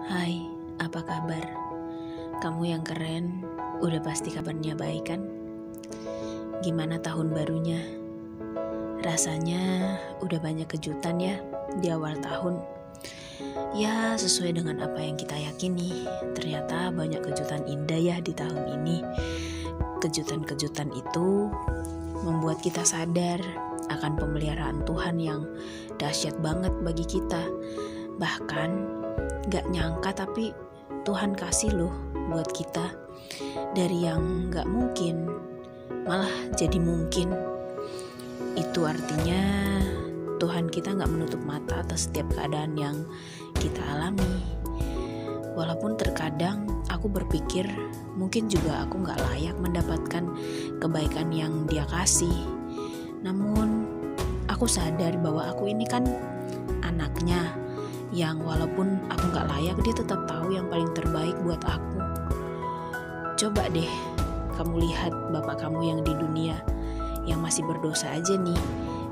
Hai, apa kabar? Kamu yang keren, udah pasti kabarnya baik kan? Gimana tahun barunya? Rasanya udah banyak kejutan ya di awal tahun. Ya sesuai dengan apa yang kita yakini. Ternyata banyak kejutan indah ya di tahun ini. Kejutan-kejutan itu membuat kita sadar akan pemeliharaan Tuhan yang dahsyat banget bagi kita. Bahkan gak nyangka tapi Tuhan kasih loh buat kita. Dari yang gak mungkin malah jadi mungkin. Itu artinya Tuhan kita gak menutup mata atas setiap keadaan yang kita alami. Walaupun terkadang aku berpikir mungkin juga aku gak layak mendapatkan kebaikan yang Dia kasih. Namun aku sadar bahwa aku ini kan anaknya yang walaupun aku gak layak, Dia tetap tahu yang paling terbaik buat aku. Coba deh kamu lihat bapak kamu yang di dunia, yang masih berdosa aja nih.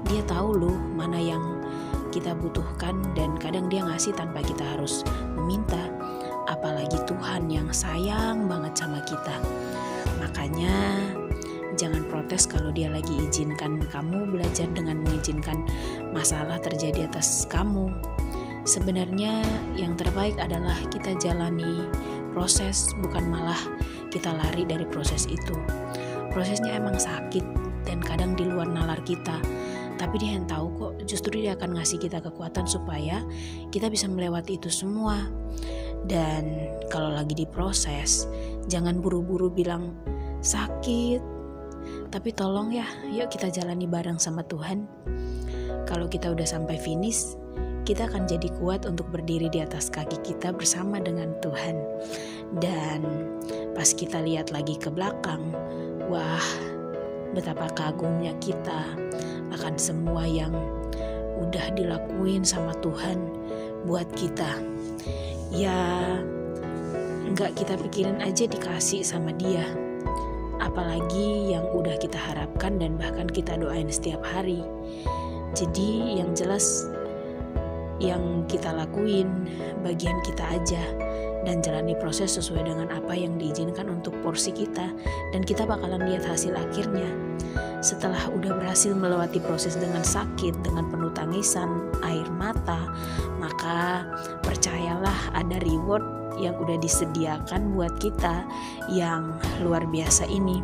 Dia tahu loh mana yang kita butuhkan, dan kadang Dia ngasih tanpa kita harus meminta. Apalagi Tuhan yang sayang banget sama kita. Makanya jangan protes kalau Dia lagi izinkan kamu belajar dengan mengizinkan masalah terjadi atas kamu. Sebenarnya yang terbaik adalah kita jalani proses, bukan malah kita lari dari proses itu. Prosesnya emang sakit dan kadang di luar nalar kita, tapi Dia yang tahu kok. Justru Dia akan ngasih kita kekuatan supaya kita bisa melewati itu semua. Dan kalau lagi diproses, jangan buru-buru bilang sakit, tapi tolong ya, yuk kita jalani bareng sama Tuhan. Kalau kita udah sampai finish, kita akan jadi kuat untuk berdiri di atas kaki kita bersama dengan Tuhan. Dan pas kita lihat lagi ke belakang, wah, betapa kagumnya kita akan semua yang udah dilakuin sama Tuhan buat kita. Ya, nggak kita pikirin aja dikasih sama Dia. Apalagi yang udah kita harapkan dan bahkan kita doain setiap hari. Jadi yang jelas, yang kita lakuin bagian kita aja dan jalani proses sesuai dengan apa yang diizinkan untuk porsi kita, dan kita bakalan lihat hasil akhirnya. Setelah udah berhasil melewati proses dengan sakit, dengan penuh tangisan, air mata, maka percayalah ada reward yang udah disediakan buat kita yang luar biasa ini.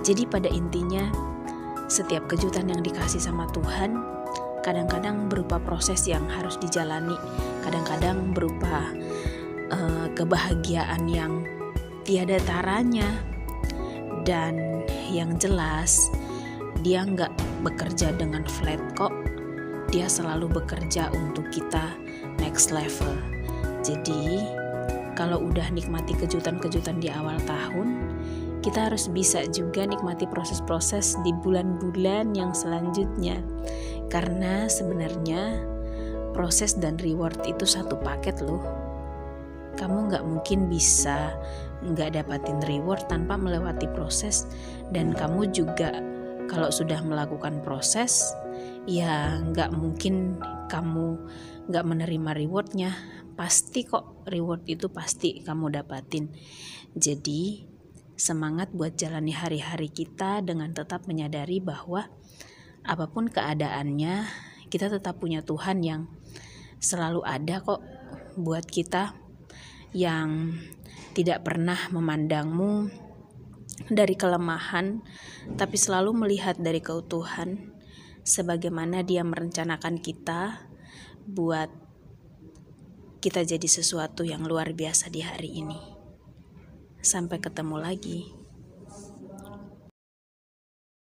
Jadi pada intinya, setiap kejutan yang dikasih sama Tuhan kadang-kadang berupa proses yang harus dijalani, kadang-kadang berupa kebahagiaan yang tiada taranya. Dan yang jelas, Dia gak bekerja dengan flat kok. Dia selalu bekerja untuk kita next level. Jadi kalau udah nikmati kejutan-kejutan di awal tahun, kita harus bisa juga nikmati proses-proses di bulan-bulan yang selanjutnya. Karena sebenarnya proses dan reward itu satu paket loh. Kamu gak mungkin bisa gak dapatin reward tanpa melewati proses. Dan kamu juga kalau sudah melakukan proses, ya gak mungkin kamu gak menerima rewardnya. Pasti kok reward itu pasti kamu dapatin. Jadi semangat buat jalani hari-hari kita dengan tetap menyadari bahwa apapun keadaannya, kita tetap punya Tuhan yang selalu ada kok buat kita, yang tidak pernah memandangmu dari kelemahan, tapi selalu melihat dari keutuhan, sebagaimana Dia merencanakan kita buat kita jadi sesuatu yang luar biasa di hari ini. Sampai ketemu lagi.